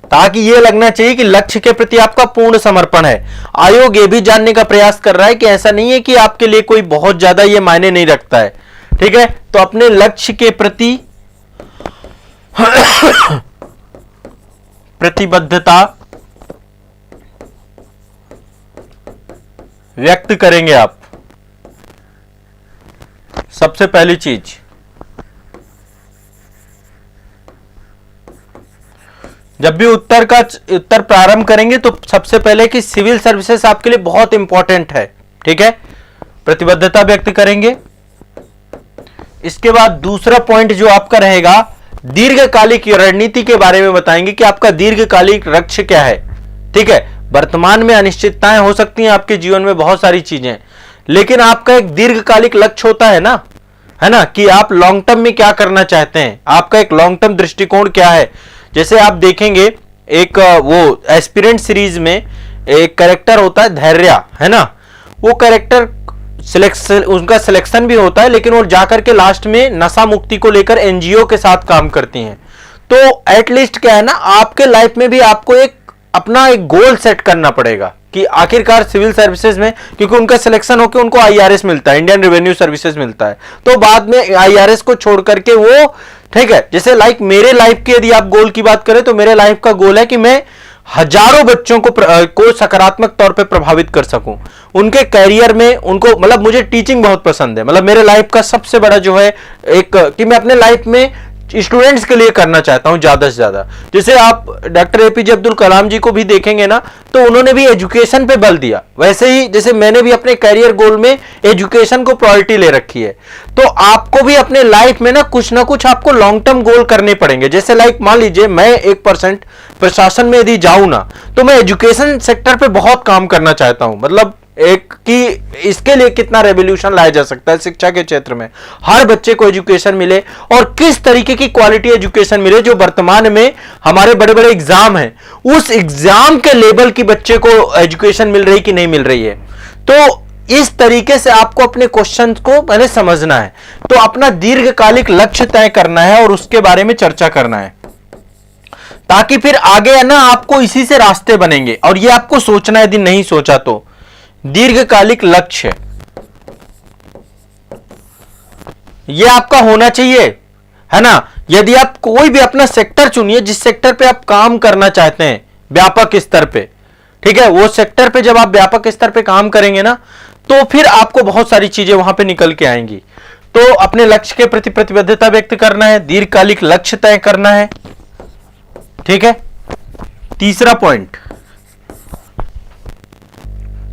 ताकि यह लगना चाहिए कि लक्ष्य के प्रति आपका पूर्ण समर्पण है। आयोग यह भी जानने का प्रयास कर रहा है कि ऐसा नहीं है कि आपके लिए कोई बहुत ज्यादा यह मायने नहीं रखता है, ठीक है। तो अपने लक्ष्य के प्रति प्रतिबद्धता व्यक्त करेंगे आप। सबसे पहली चीज, जब भी उत्तर प्रारंभ करेंगे तो सबसे पहले कि सिविल सर्विसेज आपके लिए बहुत इंपॉर्टेंट है, ठीक है, प्रतिबद्धता व्यक्त करेंगे। इसके बाद दूसरा पॉइंट जो आपका रहेगा, दीर्घकालिक रणनीति के बारे में बताएंगे कि आपका दीर्घकालिक लक्ष्य क्या है, ठीक है। वर्तमान में अनिश्चितताएं हो सकती हैं आपके जीवन में, बहुत सारी चीजें, लेकिन आपका एक दीर्घकालिक लक्ष्य होता है ना, कि आप लॉन्ग टर्म में क्या करना चाहते हैं, आपका एक लॉन्ग टर्म दृष्टिकोण क्या है। जैसे आप देखेंगे एक वो एस्पिरेंट सीरीज में एक कैरेक्टर होता है धैर्य, है ना, वो कैरेक्टर उनका सिलेक्शन भी होता है, लेकिन वो जाकर के लास्ट में नशा मुक्ति को लेकर एनजीओ के साथ काम करती हैं। तो एटलीस्ट क्या है ना, आपके लाइफ में भी आपको अपना एक गोल सेट करना पड़ेगा कि आखिरकार सिविल सर्विसेज में, क्योंकि उनका सिलेक्शन होकर उनको आईआरएस मिलता है, इंडियन रेवेन्यू सर्विसेज मिलता है, तो बाद में आईआरएस को छोड़ करके वो, ठीक है। जैसे लाइक मेरे लाइफ के यदि आप गोल की बात करें तो मेरे लाइफ का गोल है कि मैं हजारों बच्चों को सकारात्मक तौर पे प्रभावित कर सकूं, उनके करियर में, उनको, मतलब मुझे टीचिंग बहुत पसंद है, मतलब मेरे लाइफ का सबसे बड़ा जो है एक कि मैं अपने लाइफ में स्टूडेंट्स के लिए करना चाहता हूं ज्यादा से ज्यादा। जैसे आप डॉक्टर एपीजे अब्दुल कलाम जी को भी देखेंगे ना, तो उन्होंने भी एजुकेशन पे बल दिया, वैसे ही जैसे मैंने भी अपने करियर गोल में एजुकेशन को प्रायोरिटी ले रखी है। तो आपको भी अपने लाइफ में ना कुछ आपको लॉन्ग टर्म गोल करने पड़ेंगे। जैसे लाइक मान लीजिए मैं 1% प्रशासन में यदि जाऊं ना, तो मैं एजुकेशन सेक्टर पे बहुत काम करना चाहता हूं, मतलब एक कि इसके लिए कितना रेवोल्यूशन लाया जा सकता है शिक्षा के क्षेत्र में, हर बच्चे को एजुकेशन मिले और किस तरीके की क्वालिटी एजुकेशन मिले जो वर्तमान में हमारे बड़े बड़े एग्जाम हैं, उस एग्जाम के लेवल की बच्चे को एजुकेशन मिल रही कि नहीं मिल रही है। तो इस तरीके से आपको अपने क्वेश्चन को पहले समझना है, तो अपना दीर्घकालिक लक्ष्य तय करना है और उसके बारे में चर्चा करना है, ताकि फिर आगे है ना आपको इसी से रास्ते बनेंगे। और ये आपको सोचना है, यदि नहीं सोचा तो दीर्घकालिक लक्ष्य ये आपका होना चाहिए, है ना। यदि आप कोई भी अपना सेक्टर चुनिए जिस सेक्टर पे आप काम करना चाहते हैं व्यापक स्तर पे, ठीक है, वो सेक्टर पे जब आप व्यापक स्तर पे काम करेंगे ना, तो फिर आपको बहुत सारी चीजें वहां पे निकल के आएंगी। तो अपने लक्ष्य के प्रति प्रतिबद्धता व्यक्त करना है, दीर्घकालिक लक्ष्य तय करना है, ठीक है। तीसरा पॉइंट,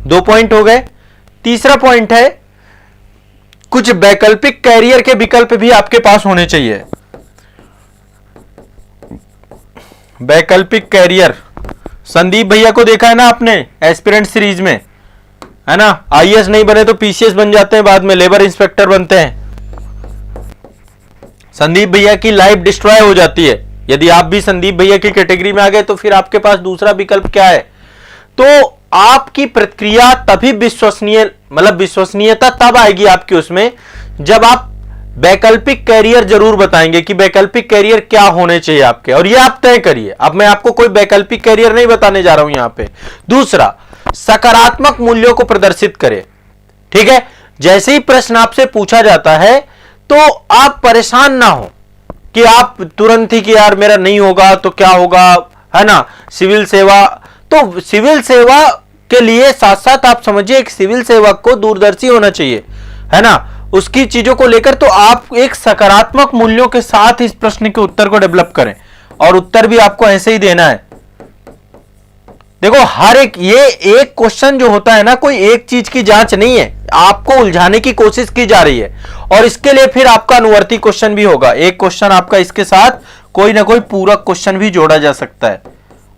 2 पॉइंट हो गए। तीसरा पॉइंट है कुछ वैकल्पिक कैरियर के विकल्प भी आपके पास होने चाहिए। वैकल्पिक कैरियर, संदीप भैया को देखा है ना आपने एस्पिरेंट सीरीज में, है ना, आईएएस नहीं बने तो पीसीएस बन जाते हैं, बाद में लेबर इंस्पेक्टर बनते हैं। संदीप भैया की लाइफ डिस्ट्रॉय हो जाती है। यदि आप भी संदीप भैया की कैटेगरी में आ गए तो फिर आपके पास दूसरा विकल्प क्या है, तो आपकी प्रक्रिया तभी विश्वसनीय, मतलब विश्वसनीयता तब आएगी आपकी उसमें जब आप वैकल्पिक कैरियर जरूर बताएंगे कि वैकल्पिक कैरियर क्या होने चाहिए आपके, और ये आप तय करिए। अब मैं आपको कोई वैकल्पिक कैरियर नहीं बताने जा रहा हूं यहां पे। दूसरा, सकारात्मक मूल्यों को प्रदर्शित करें, ठीक है। जैसे ही प्रश्न आपसे पूछा जाता है तो आप परेशान ना हो कि आप तुरंत ही कि यार मेरा नहीं होगा तो क्या होगा, है ना। सिविल सेवा, तो सिविल सेवा के लिए साथ साथ आप समझिए एक सिविल सेवक को दूरदर्शी होना चाहिए, है ना, उसकी चीजों को लेकर। तो आप एक सकारात्मक मूल्यों के साथ इस प्रश्न के उत्तर को डेवलप करें, और उत्तर भी आपको ऐसे ही देना है। देखो हर एक, ये एक क्वेश्चन जो होता है ना, कोई एक चीज की जांच नहीं है, आपको उलझाने की कोशिश की जा रही है, और इसके लिए फिर आपका अनुवर्ती क्वेश्चन भी होगा। एक क्वेश्चन आपका इसके साथ कोई ना कोई पूरक क्वेश्चन भी जोड़ा जा सकता है,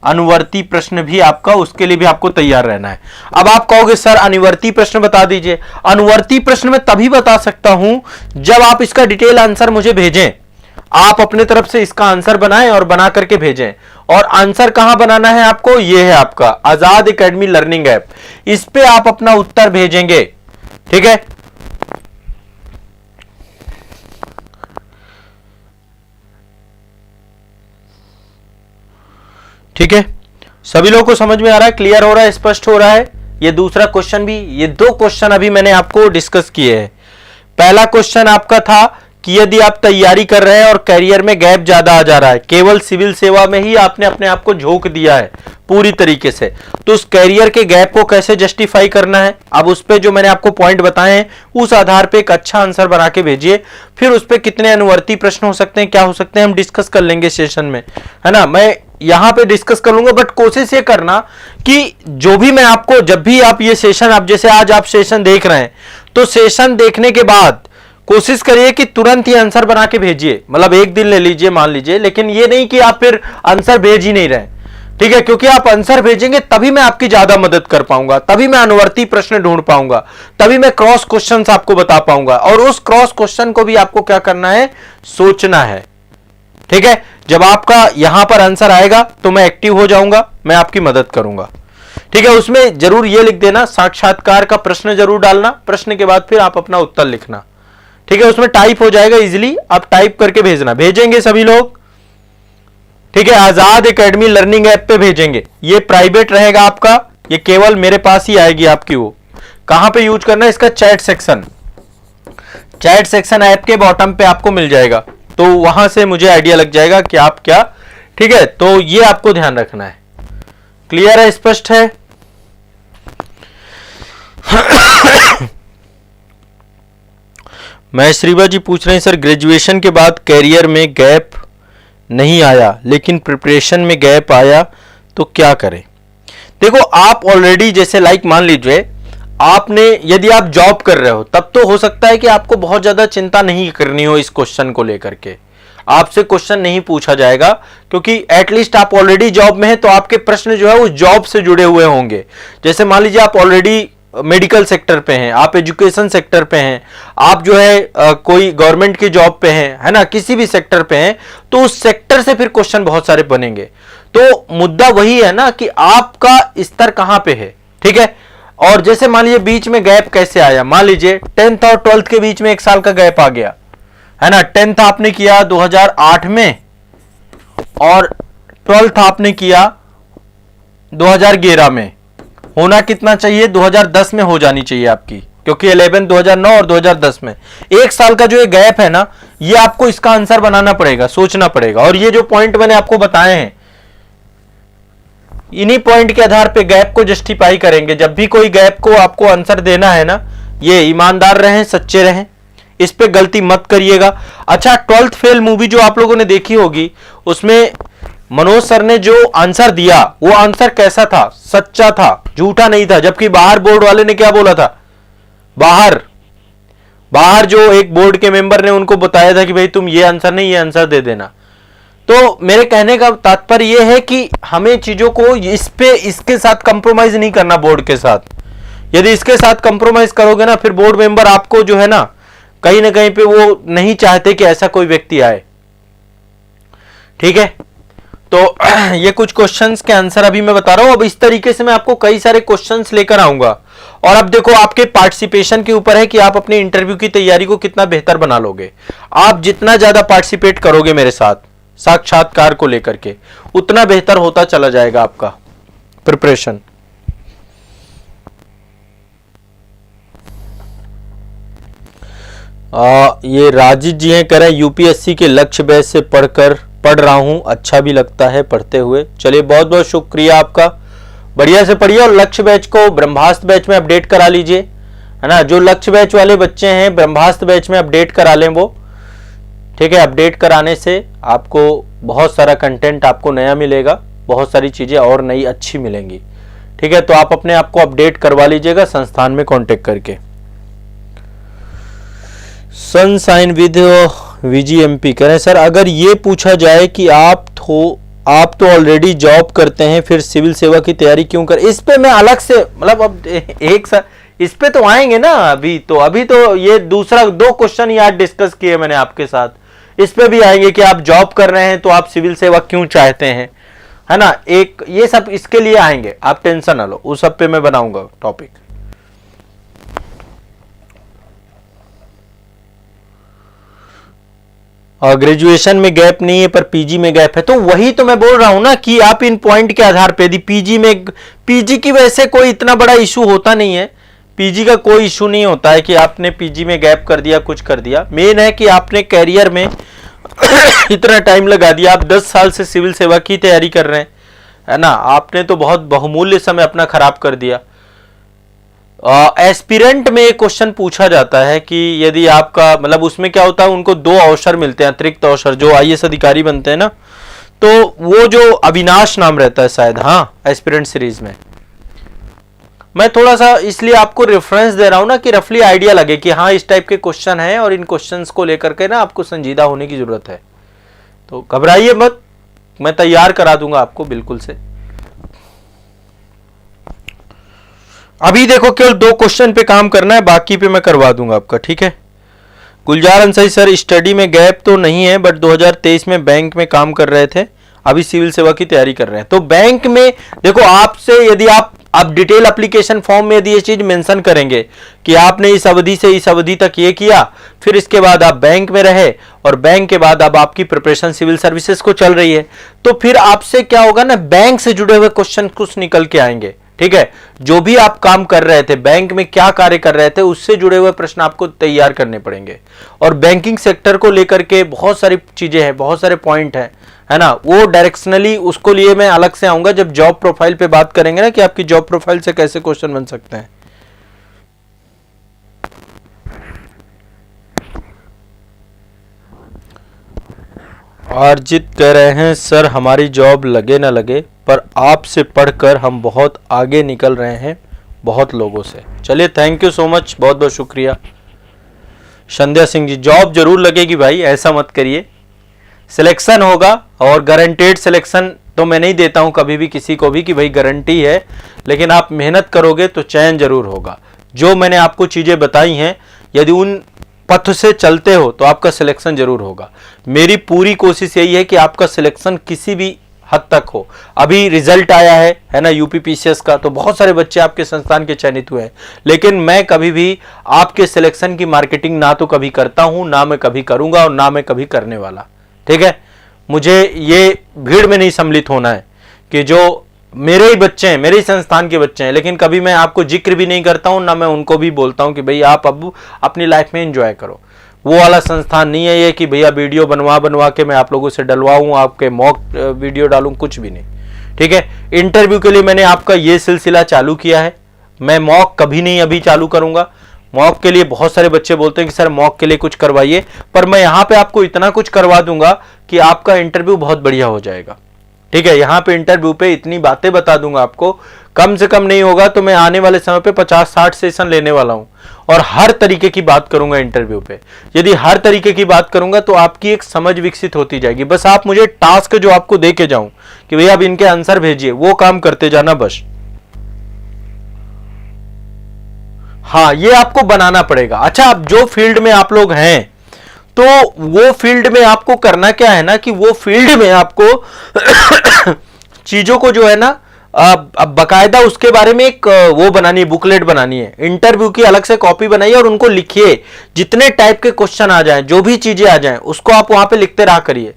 अनुवर्ती प्रश्न भी आपका, उसके लिए भी आपको तैयार रहना है। अब आप कहोगे सर अनुवर्ती प्रश्न बता दीजिए। अनुवर्ती प्रश्न में तभी बता सकता हूं जब आप इसका डिटेल आंसर मुझे भेजें। आप अपने तरफ से इसका आंसर बनाएं और बना करके भेजें। और आंसर कहां बनाना है आपको, ये है आपका आजाद एकेडमी लर्निंग ऐप, इस पे आप अपना उत्तर भेजेंगे। ठीक है, ठीक है, सभी लोगों को समझ में आ रहा है, क्लियर हो रहा है, स्पष्ट हो रहा है। ये दूसरा क्वेश्चन भी, ये दो क्वेश्चन अभी मैंने आपको डिस्कस किए हैं। पहला क्वेश्चन आपका था कि यदि आप तैयारी कर रहे हैं और करियर में गैप ज्यादा आ जा रहा है, केवल सिविल सेवा में ही आपने अपने आप को झोंक दिया है पूरी तरीके से, तो उस करियर के गैप को कैसे जस्टिफाई करना है। अब उस पे जो मैंने आपको पॉइंट बताए हैं उस आधार पे एक अच्छा आंसर बना के भेजिए। फिर उस पे कितने अनुवर्ती प्रश्न हो सकते हैं, क्या हो सकते हैं, हम डिस्कस कर लेंगे सेशन में, है ना। मैं यहां पे डिस्कस कर लूंगा, बट कोशिश ये करना कि जो भी मैं आपको, जब भी आप ये सेशन, आप जैसे आज आप सेशन देख रहे हैं, तो सेशन देखने के बाद कोशिश करिए कि तुरंत ही आंसर बना के भेजिए। मतलब एक दिन ले लीजिए मान लीजिए, लेकिन ये नहीं कि आप फिर आंसर भेज ही नहीं रहे। ठीक है, क्योंकि आप आंसर भेजेंगे तभी मैं आपकी ज्यादा मदद कर पाऊंगा, तभी मैं अनुवर्ती प्रश्न ढूंढ पाऊंगा, तभी मैं क्रॉस क्वेश्चन आपको बता पाऊंगा। और उस क्रॉस क्वेश्चन को भी आपको क्या करना है, सोचना है। ठीक है, जब आपका यहां पर आंसर आएगा तो मैं एक्टिव हो जाऊंगा, मैं आपकी मदद करूंगा। ठीक है, उसमें जरूर यह लिख देना, साक्षात्कार का प्रश्न जरूर डालना, प्रश्न के बाद फिर आप अपना उत्तर लिखना। ठीक है, उसमें टाइप हो जाएगा इजीली, आप टाइप करके भेजना, भेजेंगे सभी लोग। ठीक है, आजाद एकेडमी लर्निंग ऐप पे भेजेंगे, ये प्राइवेट रहेगा आपका, ये केवल मेरे पास ही आएगी आपकी। वो कहां पे यूज करना है इसका, chat section, chat section app के बॉटम पे आपको मिल जाएगा, तो वहां से मुझे आइडिया लग जाएगा कि आप क्या। ठीक है, तो ये आपको ध्यान रखना है। क्लियर है, स्पष्ट है। मैं श्रीवा जी पूछ रहे हैं, सर ग्रेजुएशन के बाद कैरियर में गैप नहीं आया लेकिन प्रिपरेशन में गैप आया तो क्या करें। देखो, आप ऑलरेडी जैसे लाइक मान लीजिए आपने, यदि आप जॉब कर रहे हो तब तो हो सकता है कि आपको बहुत ज्यादा चिंता नहीं करनी हो इस क्वेश्चन को लेकर के, आपसे क्वेश्चन नहीं पूछा जाएगा, क्योंकि एटलीस्ट आप ऑलरेडी जॉब में हैं तो आपके प्रश्न जो है उस जॉब से जुड़े हुए होंगे। जैसे मान लीजिए आप ऑलरेडी मेडिकल सेक्टर पे हैं, आप एजुकेशन सेक्टर पे हैं, आप जो है कोई गवर्नमेंट की जॉब पे हैं, है ना, किसी भी सेक्टर पे हैं, तो उस सेक्टर से फिर क्वेश्चन बहुत सारे बनेंगे। तो मुद्दा वही है ना कि आपका स्तर कहां पे है। ठीक है, और जैसे मान लीजिए बीच में गैप कैसे आया, मान लीजिए 10th और 12th के बीच में 1 साल का गैप आ गया, है ना। 10th आपने किया 2008 में और 12th आपने किया 2011 में। होना कितना चाहिए, 2010 में हो जानी चाहिए आपकी, क्योंकि 11 2009 और 2010 में 1 साल का जो ये गैप है ना, ये आपको इसका आंसर बनाना पड़ेगा, सोचना पड़ेगा। और ये जो पॉइंट मैंने आपको बताए हैं, इन्हीं पॉइंट के आधार पे गैप को जस्टिफाई करेंगे। जब भी कोई गैप को आपको आंसर देना है ना, ये ईमानदार रहें, सच्चे रहें, इस पे गलती मत करिएगा। अच्छा, 12th फेल मूवी जो आप लोगों ने देखी होगी, उसमें मनोज सर ने जो आंसर दिया वो आंसर कैसा था, सच्चा था, झूठा नहीं था। जबकि बाहर बोर्ड वाले ने क्या बोला था, बाहर जो एक बोर्ड के मेंबर ने उनको बताया था कि भाई तुम ये आंसर नहीं, ये आंसर दे देना। तो मेरे कहने का तात्पर्य यह है कि हमें चीजों को इसके साथ कंप्रोमाइज नहीं करना बोर्ड के साथ। यदि इसके साथ कंप्रोमाइज करोगे ना, फिर बोर्ड मेंबर आपको जो है ना कहीं पे वो नहीं चाहते कि ऐसा कोई व्यक्ति आए। ठीक है, तो ये कुछ क्वेश्चंस के आंसर अभी मैं बता रहा हूं। अब इस तरीके से मैं आपको कई सारे क्वेश्चंस लेकर आऊंगा। और अब देखो, आपके पार्टिसिपेशन के ऊपर है कि आप अपने इंटरव्यू की तैयारी को कितना बेहतर बना लोगे। आप जितना ज्यादा पार्टिसिपेट करोगे मेरे साथ साक्षात्कार को लेकर के, उतना बेहतर होता चला जाएगा आपका प्रिपरेशन। ये राजीव जी हैं, कह रहे हैं यूपीएससी के लक्ष्य बैच से पढ़ रहा हूं, अच्छा भी लगता है पढ़ते हुए। चलिए, बहुत बहुत शुक्रिया आपका, बढ़िया से पढ़िए। और लक्ष्य बैच को ब्रह्मास्त्र बैच में अपडेट करा लीजिए, है ना। जो लक्ष्य बैच वाले बच्चे हैं ब्रह्मास्त्र बैच में अपडेट करा लें वो। ठीक है, अपडेट कराने से आपको बहुत सारा कंटेंट आपको नया मिलेगा, बहुत सारी चीजें और नई अच्छी मिलेंगी। ठीक है, तो आप अपने आप को अपडेट करवा लीजिएगा संस्थान में कांटेक्ट करके। सनसाइन विद VGMP करें सर, अगर ये पूछा जाए कि आप तो ऑलरेडी जॉब करते हैं, फिर सिविल सेवा की तैयारी क्यों कर। इस पे मैं अलग से, मतलब अब एक सर इस पे तो आएंगे ना। अभी तो ये दूसरा 2 क्वेश्चन याद डिस्कस किए मैंने आपके साथ, इस पे भी आएंगे कि आप जॉब कर रहे हैं तो आप सिविल सेवा क्यों चाहते हैं, है ना, एक ये सब इसके लिए आएंगे, आप टेंशन ना लो, उस सब पे मैं बनाऊंगा टॉपिक। और ग्रेजुएशन में गैप नहीं है पर पीजी में गैप है, तो वही तो मैं बोल रहा हूं ना कि आप इन पॉइंट के आधार पे यदि पीजी की वजह से कोई इतना बड़ा इशू होता नहीं है, पीजी का कोई इशू नहीं होता है कि आपने पीजी में गैप कर दिया, कुछ कर दिया। मेन है कि आपने कैरियर में इतना टाइम लगा दिया, आप 10 साल से सिविल सेवा की तैयारी कर रहे हैं, है ना, आपने तो बहुत बहुमूल्य समय अपना खराब कर दिया। एस्पिरेंट में एक क्वेश्चन पूछा जाता है कि यदि आपका मतलब उसमें क्या होता है, उनको 2 अवसर मिलते हैं, अतिरिक्त अवसर, जो आईएएस अधिकारी बनते हैं ना, तो वो जो अविनाश नाम रहता है शायद, हाँ, एस्पिरेंट सीरीज में। मैं थोड़ा सा इसलिए आपको रेफरेंस दे रहा हूं ना कि रफली आइडिया लगे कि हाँ इस टाइप के क्वेश्चन हैं और इन क्वेश्चंस को लेकर के ना आपको संजीदा होने की जरूरत है। तो घबराइए मत, मैं तैयार करा दूंगा आपको बिल्कुल से। अभी देखो केवल 2 क्वेश्चन पे काम करना है, बाकी पे मैं करवा दूंगा आपका, ठीक है। गुलजार अंसारी सर, स्टडी में गैप तो नहीं है बट 2023 में बैंक में काम कर रहे थे, अभी सिविल सेवा की तैयारी कर रहे हैं। तो बैंक में देखो, आपसे यदि आप डिटेल एप्लीकेशन फॉर्म में यदि ये चीज मेंशन करेंगे कि आपने इस अवधि से इस अवधि तक ये किया, फिर इसके बाद आप बैंक में रहे और बैंक के बाद अब आपकी प्रिपरेशन सिविल सर्विसेज को चल रही है, तो फिर आपसे क्या होगा ना, बैंक से जुड़े हुए क्वेश्चन कुछ निकल के आएंगे, ठीक है। जो भी आप काम कर रहे थे, बैंक में क्या कार्य कर रहे थे, उससे जुड़े हुए प्रश्न आपको तैयार करने पड़ेंगे। और बैंकिंग सेक्टर को लेकर के बहुत सारी चीजें हैं, बहुत सारे पॉइंट हैं, है ना, वो डायरेक्शनली उसको लिए मैं अलग से आऊंगा जब जॉब प्रोफाइल पे बात करेंगे ना कि आपकी जॉब प्रोफाइल से कैसे क्वेश्चन बन सकते हैं। अर्जित कह रहे हैं सर हमारी जॉब लगे ना लगे पर आपसे पढ़कर हम बहुत आगे निकल रहे हैं बहुत लोगों से। चलिए थैंक यू सो मच, बहुत बहुत शुक्रिया। संध्या सिंह जी, जॉब जरूर लगेगी भाई, ऐसा मत करिए, सिलेक्शन होगा और गारंटेड सिलेक्शन तो मैं नहीं देता हूं कभी भी किसी को भी कि भाई गारंटी है, लेकिन आप मेहनत करोगे तो चयन जरूर होगा। जो मैंने आपको चीजें बताई हैं, यदि उन पथ से चलते हो तो आपका सिलेक्शन जरूर होगा। मेरी पूरी कोशिश यही है कि आपका सिलेक्शन किसी भी हद तक हो। अभी रिजल्ट आया है ना, यूपीपीसीएस का, तो बहुत सारे बच्चे आपके संस्थान के चयनित हुए हैं, लेकिन मैं कभी भी आपके सिलेक्शन की मार्केटिंग ना तो कभी करता हूं, ना मैं कभी करूंगा और ना मैं कभी करने वाला, ठीक है। मुझे ये भीड़ में नहीं सम्मिलित होना है कि जो मेरे ही बच्चे हैं, मेरे ही संस्थान के बच्चे हैं, लेकिन कभी मैं आपको जिक्र भी नहीं करता हूं, ना मैं उनको भी बोलता हूं कि भाई आप अब अपनी लाइफ में एंजॉय करो। वो वाला संस्थान नहीं है ये कि भैया वीडियो बनवा के मैं आप लोगों से डलवाऊं, आपके मॉक वीडियो डालूं, कुछ भी नहीं, ठीक है। इंटरव्यू के लिए मैंने आपका ये सिलसिला चालू किया है, मैं मॉक कभी नहीं अभी चालू करूंगा। मॉक के लिए बहुत सारे बच्चे बोलते हैं कि सर मॉक के लिए कुछ करवाइए, पर मैं यहां पे आपको इतना कुछ करवा दूंगा कि आपका इंटरव्यू बहुत बढ़िया हो जाएगा, ठीक है। यहां पे इंटरव्यू पे इतनी बातें बता दूंगा आपको, कम से कम नहीं होगा तो मैं आने वाले समय पे 50-60 सेशन लेने वाला हूं और हर तरीके की बात करूंगा इंटरव्यू पे। यदि हर तरीके की बात करूंगा तो आपकी एक समझ विकसित होती जाएगी। बस आप मुझे टास्क जो आपको दे के जाऊं कि भैया अब इनके आंसर भेजिए, वो काम करते जाना बस। हाँ, ये आपको बनाना पड़ेगा। अच्छा, अब जो फील्ड में आप लोग हैं तो वो फील्ड में आपको करना क्या है ना कि वो फील्ड में आपको चीजों को जो है ना अब बकायदा उसके बारे में एक वो बनानी है, बुकलेट बनानी है, इंटरव्यू की अलग से कॉपी बनाइए और उनको लिखिए। जितने टाइप के क्वेश्चन आ जाएं, जो भी चीजें आ जाएं, उसको आप वहां पे लिखते रहा करिए,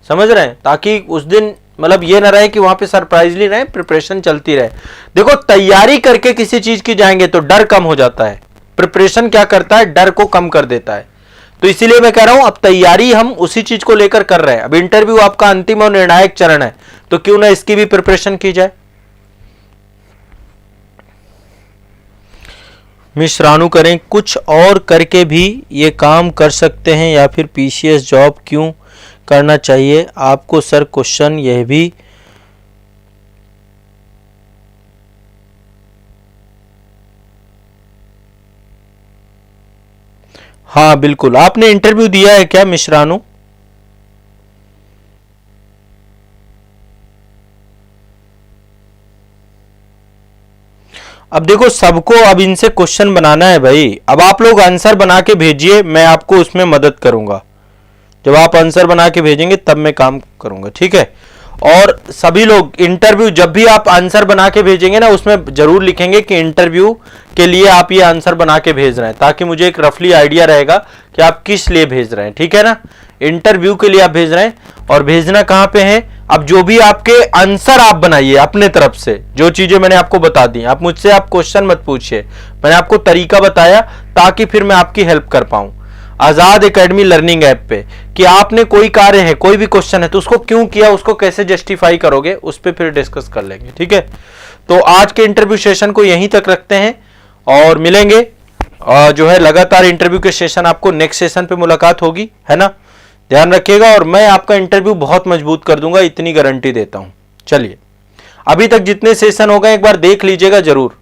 समझ रहे हैं, ताकि उस दिन मतलब ये ना रहे कि वहां पे सरप्राइजली रहे, प्रिपरेशन चलती रहे। देखो, तैयारी करके किसी चीज की जाएंगे तो डर कम हो जाता है। प्रिपरेशन क्या करता है, डर को कम कर देता है। तो इसीलिए मैं कह रहा हूं अब तैयारी हम उसी चीज को लेकर कर रहे हैं। अब इंटरव्यू आपका अंतिम और निर्णायक चरण है, तो क्यों ना इसकी भी प्रिपरेशन की जाए। मिश्राणु करें, कुछ और करके भी ये काम कर सकते हैं या फिर पीसीएस जॉब क्यों करना चाहिए आपको सर? क्वेश्चन यह भी हाँ बिल्कुल। आपने इंटरव्यू दिया है क्या मिश्राणु? अब देखो, सबको अब इनसे क्वेश्चन बनाना है भाई। अब आप लोग आंसर बना के भेजिए, मैं आपको उसमें मदद करूंगा, जब आप आंसर बना के भेजेंगे तब मैं काम करूंगा, ठीक है। और सभी लोग इंटरव्यू जब भी आप आंसर बना के भेजेंगे ना, उसमें जरूर लिखेंगे कि इंटरव्यू के लिए आप ये आंसर बना के भेज रहे हैं, ताकि मुझे एक रफली आइडिया रहेगा कि आप किस लिए भेज रहे हैं, ठीक है ना। इंटरव्यू के लिए आप भेज रहे हैं, और भेजना कहां पे है। अब जो भी आपके आंसर आप बनाइए अपने तरफ से, जो चीजें मैंने आपको बता दी, आप मुझसे आप क्वेश्चन मत पूछिए, मैंने आपको तरीका बताया ताकि फिर मैं आपकी हेल्प कर पाऊं। आजाद एकेडमी लर्निंग ऐप पे कि आपने कोई कार्य है, कोई भी क्वेश्चन है, तो उसको क्यों किया, उसको कैसे जस्टिफाई करोगे, उस पर फिर डिस्कस कर लेंगे, ठीक है। तो आज के इंटरव्यू सेशन को यहीं तक रखते हैं और मिलेंगे जो है लगातार इंटरव्यू के सेशन, आपको नेक्स्ट सेशन पे मुलाकात होगी, है ना। ध्यान रखिएगा, और मैं आपका इंटरव्यू बहुत मजबूत कर दूंगा, इतनी गारंटी देता हूं। चलिए, अभी तक जितने सेशन हो गए एक बार देख लीजिएगा जरूर।